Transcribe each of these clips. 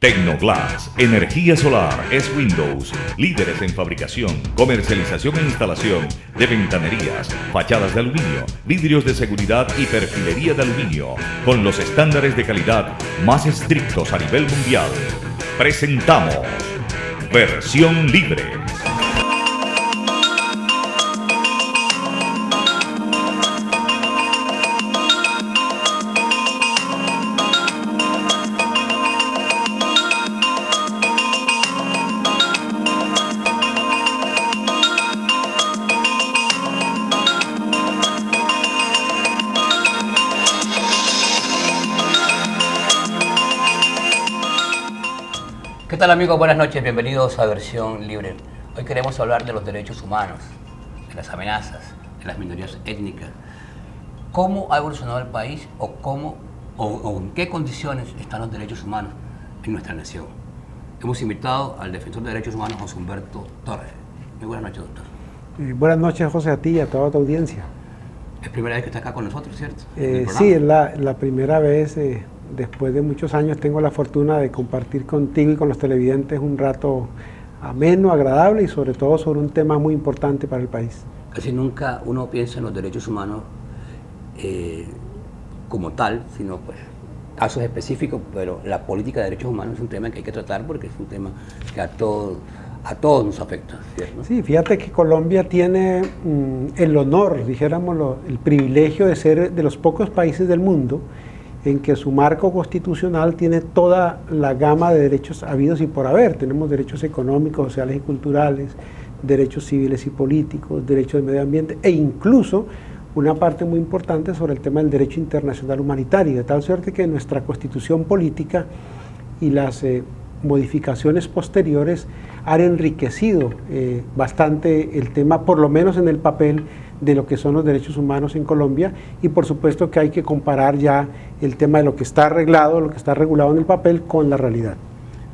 Tecnoglass, energía solar, es Windows, líderes en fabricación, comercialización e instalación de ventanerías, fachadas de aluminio, vidrios de seguridad y perfilería de aluminio, con los estándares de calidad más estrictos a nivel mundial. Presentamos Versión Libre. ¿Qué tal, amigos? Buenas noches, bienvenidos a Versión Libre. Hoy queremos hablar de los derechos humanos, de las amenazas, de las minorías étnicas. ¿Cómo ha evolucionado el país o en qué condiciones están los derechos humanos en nuestra nación? Hemos invitado al defensor de derechos humanos, José Humberto Torres. Muy buenas noches, doctor. Buenas noches, José, a ti y a toda tu audiencia. Es primera vez que está acá con nosotros, ¿cierto? Sí, es la primera vez. Después de muchos años tengo la fortuna de compartir contigo y con los televidentes un rato ameno, agradable y sobre todo sobre un tema muy importante para el país. Casi nunca uno piensa en los derechos humanos como tal, sino pues casos específicos, pero la política de derechos humanos es un tema que hay que tratar porque es un tema que a todos nos afecta, ¿cierto? Sí, fíjate que Colombia tiene el honor, dijéramos, el privilegio de ser de los pocos países del mundo en que su marco constitucional tiene toda la gama de derechos habidos y por haber. Tenemos derechos económicos, sociales y culturales, derechos civiles y políticos, derechos del medio ambiente e incluso una parte muy importante sobre el tema del derecho internacional humanitario, de tal suerte que nuestra constitución política y las modificaciones posteriores han enriquecido bastante el tema, por lo menos en el papel, de lo que son los derechos humanos en Colombia, y por supuesto que hay que comparar ya el tema de lo que está arreglado, lo que está regulado en el papel con la realidad.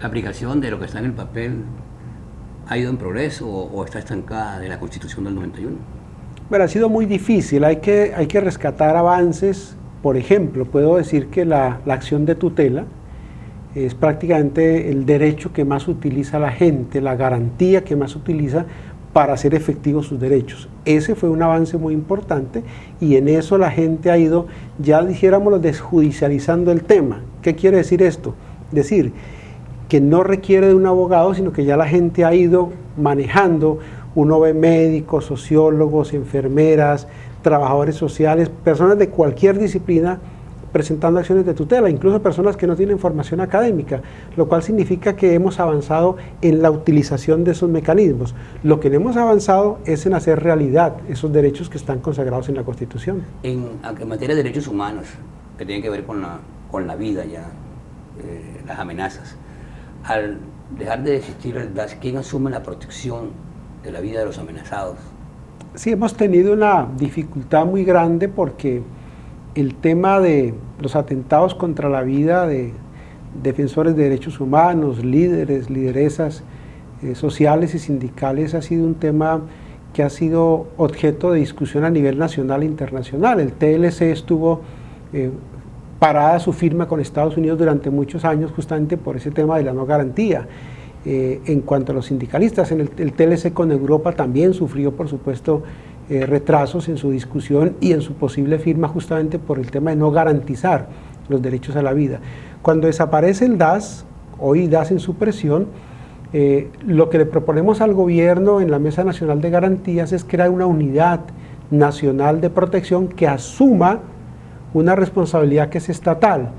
¿La aplicación de lo que está en el papel ha ido en progreso o está estancada de la Constitución del 91? Bueno, ha sido muy difícil, hay que rescatar avances. Por ejemplo, puedo decir que la acción de tutela es prácticamente el derecho que más utiliza la gente, la garantía que más utiliza para hacer efectivos sus derechos. Ese fue un avance muy importante y en eso la gente ha ido, ya dijéramos, desjudicializando el tema. ¿Qué quiere decir esto? Decir que no requiere de un abogado, sino que ya la gente ha ido manejando. Uno ve médicos, sociólogos, enfermeras, trabajadores sociales, personas de cualquier disciplina presentando acciones de tutela, incluso personas que no tienen formación académica, lo cual significa que hemos avanzado en la utilización de esos mecanismos. Lo que no hemos avanzado es en hacer realidad esos derechos que están consagrados en la Constitución. En materia de derechos humanos, que tienen que ver con la vida ya, las amenazas, al dejar de existir el DAS, ¿quién asume la protección de la vida de los amenazados? Sí, hemos tenido una dificultad muy grande porque el tema de los atentados contra la vida de defensores de derechos humanos, líderes, lideresas sociales y sindicales ha sido un tema que ha sido objeto de discusión a nivel nacional e internacional. El TLC estuvo parada su firma con Estados Unidos durante muchos años justamente por ese tema de la no garantía. En cuanto a los sindicalistas, el TLC con Europa también sufrió, por supuesto, retrasos en su discusión y en su posible firma justamente por el tema de no garantizar los derechos a la vida. Cuando desaparece el DAS, hoy DAS en supresión, lo que le proponemos al gobierno en la Mesa Nacional de Garantías es crear una unidad nacional de protección que asuma una responsabilidad que es estatal.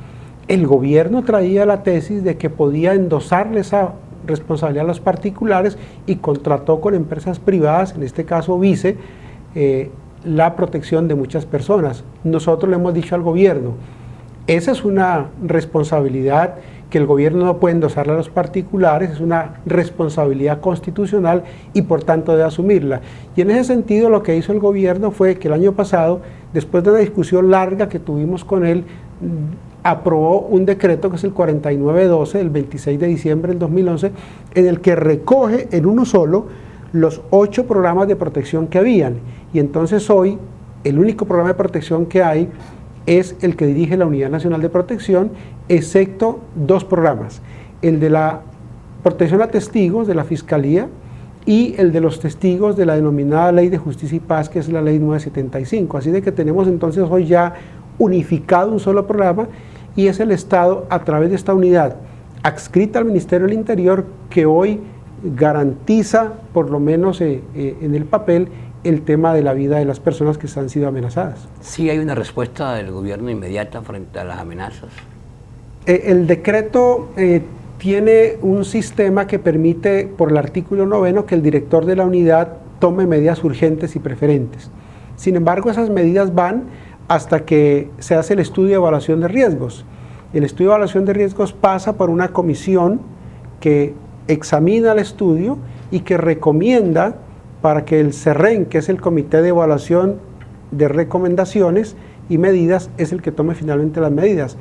El gobierno traía la tesis de que podía endosarle esa responsabilidad a los particulares y contrató con empresas privadas, en este caso Vice, la protección de muchas personas. Nosotros le hemos dicho al gobierno, esa es una responsabilidad que el gobierno no puede endosarle a los particulares, es una responsabilidad constitucional y por tanto debe asumirla. Y en ese sentido lo que hizo el gobierno fue que el año pasado, después de una discusión larga que tuvimos con él, aprobó un decreto que es el 4912 del 26 de diciembre del 2011, en el que recoge en uno solo los 8 programas de protección que habían. Y entonces hoy el único programa de protección que hay es el que dirige la Unidad Nacional de Protección, excepto 2 programas. el de la protección a testigos de la Fiscalía y el de los testigos de la denominada Ley de Justicia y Paz, que es la Ley 975. Así de que tenemos entonces hoy ya unificado un solo programa, y es el Estado, a través de esta unidad adscrita al Ministerio del Interior, que hoy garantiza, por lo menos en el papel, el tema de la vida de las personas que han sido amenazadas. Sí, hay una respuesta del gobierno inmediata frente a las amenazas. El decreto tiene un sistema que permite, por el artículo 9, que el director de la unidad tome medidas urgentes y preferentes. Sin embargo, esas medidas van hasta que se hace el estudio de evaluación de riesgos. El estudio de evaluación de riesgos pasa por una comisión que examina el estudio y que recomienda para que el CERREN, que es el Comité de Evaluación de Recomendaciones y Medidas, es el que tome finalmente las medidas.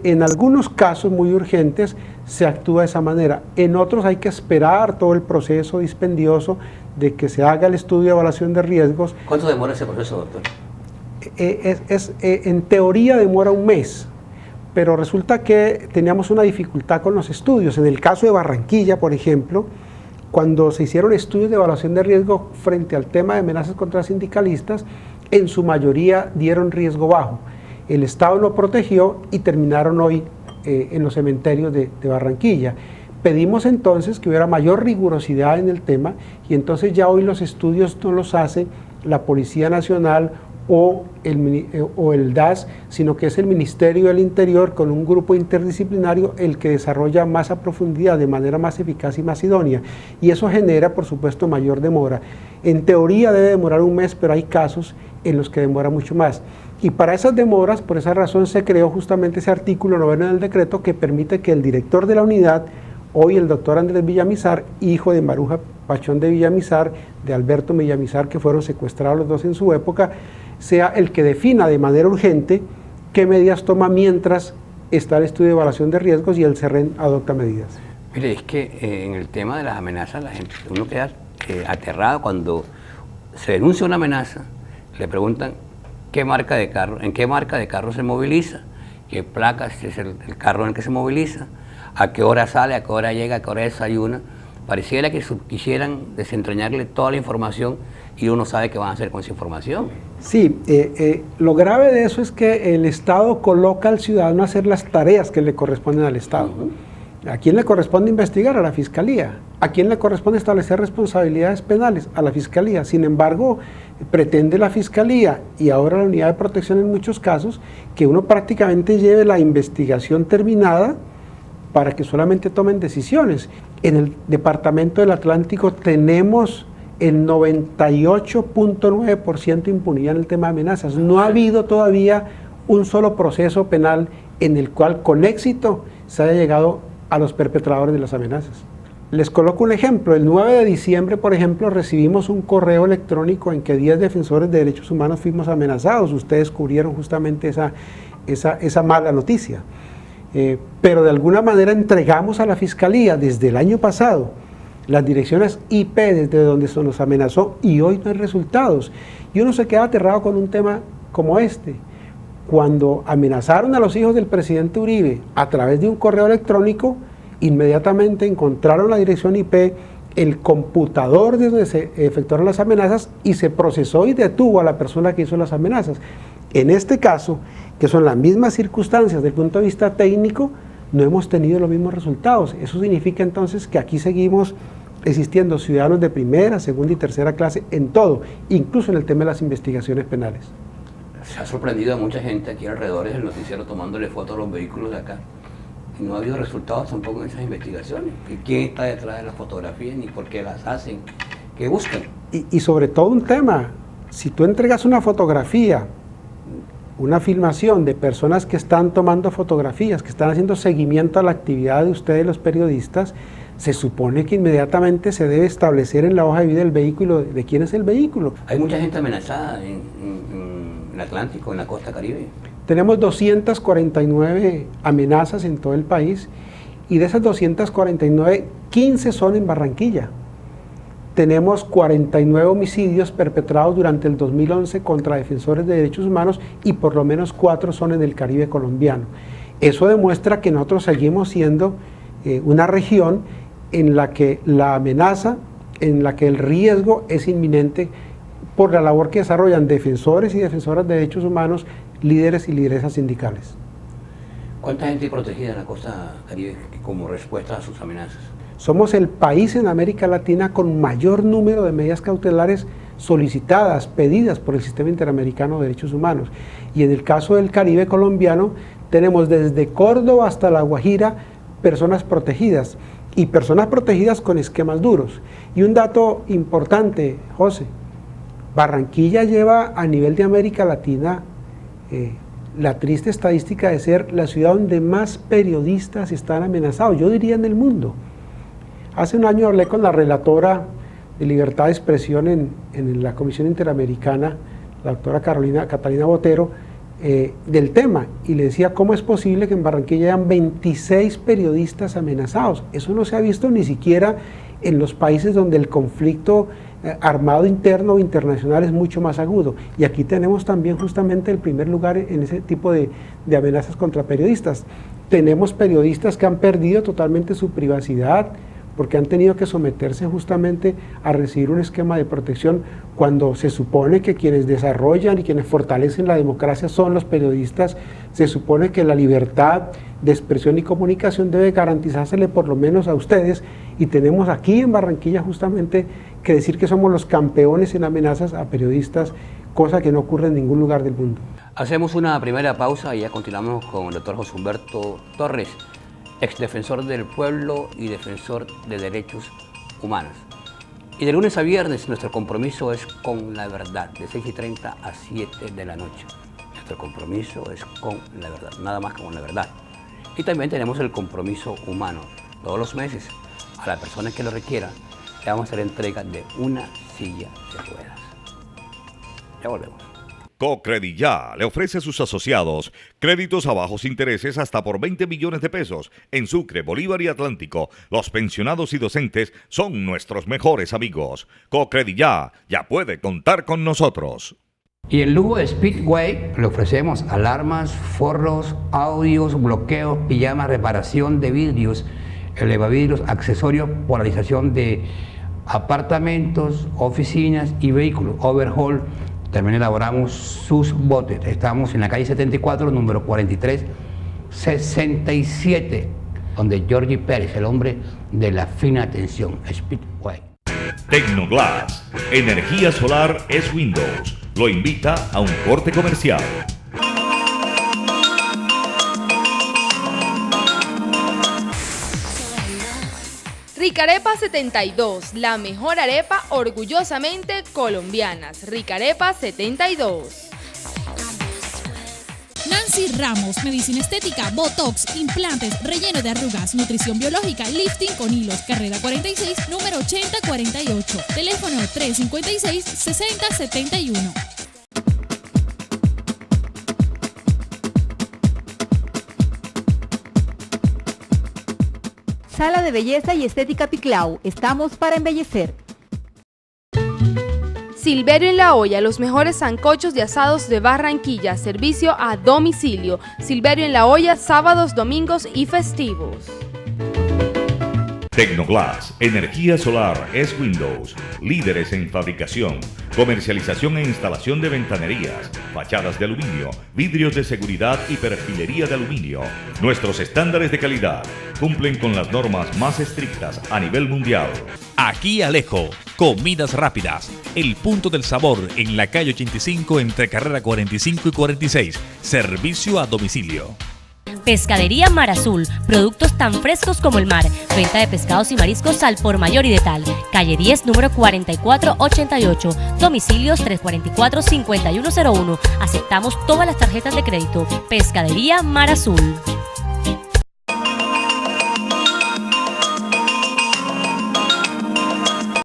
En algunos casos muy urgentes se actúa de esa manera, en otros hay que esperar todo el proceso dispendioso de que se haga el estudio de evaluación de riesgos. ¿Cuánto demora ese proceso, doctor? En teoría demora un mes, pero resulta que teníamos una dificultad con los estudios. En el caso de Barranquilla, por ejemplo, cuando se hicieron estudios de evaluación de riesgo frente al tema de amenazas contra sindicalistas, en su mayoría dieron riesgo bajo. El Estado lo protegió y terminaron hoy en los cementerios de Barranquilla. Pedimos entonces que hubiera mayor rigurosidad en el tema, y entonces ya hoy los estudios no los hace la Policía Nacional o el DAS, sino que es el Ministerio del Interior, con un grupo interdisciplinario, el que desarrolla más a profundidad, de manera más eficaz y más idónea, y eso genera, por supuesto, mayor demora. En teoría debe demorar un mes, pero hay casos en los que demora mucho más, y para esas demoras, por esa razón se creó justamente ese artículo 9 del decreto, que permite que el director de la unidad, hoy el doctor Andrés Villamizar, hijo de Maruja Pachón de Villamizar, de Alberto Villamizar, que fueron secuestrados los dos en su época, sea el que defina de manera urgente qué medidas toma mientras está el estudio de evaluación de riesgos y el CERREN adopta medidas. Mire, es que en el tema de las amenazas, la gente, uno queda aterrado cuando se denuncia una amenaza, le preguntan qué marca de carro, en qué marca de carro se moviliza, qué placas es el carro en el que se moviliza, a qué hora sale, a qué hora llega, a qué hora desayuna. Pareciera que quisieran desentrañarle toda la información y uno sabe qué van a hacer con esa información. Sí, lo grave de eso es que el Estado coloca al ciudadano a hacer las tareas que le corresponden al Estado. ¿A quién le corresponde investigar? A la Fiscalía. ¿A quién le corresponde establecer responsabilidades penales? A la Fiscalía. Sin embargo, pretende la Fiscalía y ahora la Unidad de Protección en muchos casos que uno prácticamente lleve la investigación terminada para que solamente tomen decisiones. En el Departamento del Atlántico tenemos el 98.9% de impunidad en el tema de amenazas. No ha habido todavía un solo proceso penal en el cual con éxito se haya llegado a los perpetradores de las amenazas. Les coloco un ejemplo. El 9 de diciembre, por ejemplo, recibimos un correo electrónico en que 10 defensores de derechos humanos fuimos amenazados. Ustedes cubrieron justamente esa mala noticia. Pero de alguna manera entregamos a la Fiscalía desde el año pasado las direcciones IP desde donde se nos amenazó, y hoy no hay resultados. Y uno se queda aterrado con un tema como este. Cuando amenazaron a los hijos del presidente Uribe a través de un correo electrónico, inmediatamente encontraron la dirección IP, el computador desde donde se efectuaron las amenazas, y se procesó y detuvo a la persona que hizo las amenazas. En este caso, que son las mismas circunstancias desde el punto de vista técnico, no hemos tenido los mismos resultados. Eso significa entonces que aquí seguimos existiendo ciudadanos de primera, segunda y tercera clase en todo, incluso en el tema de las investigaciones penales. Se ha sorprendido a mucha gente aquí alrededor del noticiero tomándole fotos a los vehículos de acá. Y no ha habido resultados tampoco en esas investigaciones. ¿Quién está detrás de las fotografías ni por qué las hacen? ¿Qué buscan? Y sobre todo un tema, si tú entregas una fotografía, una filmación de personas que están tomando fotografías, que están haciendo seguimiento a la actividad de ustedes los periodistas, se supone que inmediatamente se debe establecer en la hoja de vida del vehículo de quién es el vehículo. Hay mucha gente amenazada en el Atlántico, en la costa Caribe. Tenemos 249 amenazas en todo el país, y de esas 249, 15 son en Barranquilla. Tenemos 49 homicidios perpetrados durante el 2011 contra defensores de derechos humanos, y por lo menos 4 son en el Caribe colombiano. Eso demuestra que nosotros seguimos siendo una región en la que la amenaza, en la que el riesgo es inminente por la labor que desarrollan defensores y defensoras de derechos humanos, líderes y lideresas sindicales. ¿Cuánta gente hay protegida en la costa caribe como respuesta a sus amenazas? Somos el país en América Latina con mayor número de medidas cautelares solicitadas, pedidas por el Sistema Interamericano de Derechos Humanos. Y en el caso del Caribe colombiano, tenemos desde Córdoba hasta La Guajira personas protegidas, y personas protegidas con esquemas duros. Y un dato importante, José, Barranquilla lleva a nivel de América Latina la triste estadística de ser la ciudad donde más periodistas están amenazados, yo diría en el mundo. Hace un año hablé con la relatora de libertad de expresión en la Comisión Interamericana, la doctora Catalina Botero, del tema, y le decía cómo es posible que en Barranquilla hayan 26 periodistas amenazados. Eso no se ha visto ni siquiera en los países donde el conflicto armado interno o internacional es mucho más agudo, y aquí tenemos también justamente el primer lugar en ese tipo de amenazas contra periodistas. Tenemos periodistas que han perdido totalmente su privacidad porque han tenido que someterse justamente a recibir un esquema de protección cuando se supone que quienes desarrollan y quienes fortalecen la democracia son los periodistas. Se supone que la libertad de expresión y comunicación debe garantizársele por lo menos a ustedes, y tenemos aquí en Barranquilla justamente que decir que somos los campeones en amenazas a periodistas, cosa que no ocurre en ningún lugar del mundo. Hacemos una primera pausa y ya continuamos con el doctor José Humberto Torres, exdefensor del pueblo y defensor de derechos humanos. Y de lunes a viernes nuestro compromiso es con la verdad, de 6:30 a 7 de la noche. Nuestro compromiso es con la verdad, nada más que con la verdad. Y también tenemos el compromiso humano. Todos los meses, a la persona que lo requiera, le vamos a hacer entrega de una silla de ruedas. Ya volvemos. Cocrediyá le ofrece a sus asociados créditos a bajos intereses hasta por 20 millones de pesos en Sucre, Bolívar y Atlántico. Los pensionados y docentes son nuestros mejores amigos. Cocrediyá ya puede contar con nosotros. Y en Lugo Speedway le ofrecemos alarmas, forros, audios, bloqueos, pijamas, reparación de vidrios, elevavidrios, accesorios, polarización de apartamentos, oficinas y vehículos, overhaul. También elaboramos sus botes. Estamos en la calle 74, número 4367, donde Georgie Pérez, el hombre de la fina atención, Speedway. Tecnoglass, energía solar es Windows. Lo invita a un corte comercial. Ricarepa 72, la mejor arepa orgullosamente colombianas. Ricarepa 72. Nancy Ramos, medicina estética, botox, implantes, relleno de arrugas, nutrición biológica, lifting con hilos, carrera 46, número 8048, teléfono 356-6071. Sala de Belleza y Estética Piclau. Estamos para embellecer. Silverio en la Olla, los mejores sancochos de asados de Barranquilla. Servicio a domicilio. Silverio en la Olla, sábados, domingos y festivos. Tecnoglass, energía solar es Windows. Líderes en fabricación, comercialización e instalación de ventanerías, fachadas de aluminio, vidrios de seguridad y perfilería de aluminio. Nuestros estándares de calidad cumplen con las normas más estrictas a nivel mundial. Aquí Alejo, comidas rápidas, el punto del sabor en la calle 85 entre carrera 45 y 46, servicio a domicilio. Pescadería Mar Azul, productos tan frescos como el mar, venta de pescados y mariscos al por mayor y de tal, calle 10, número 4488, domicilios 344-5101, aceptamos todas las tarjetas de crédito. Pescadería Mar Azul.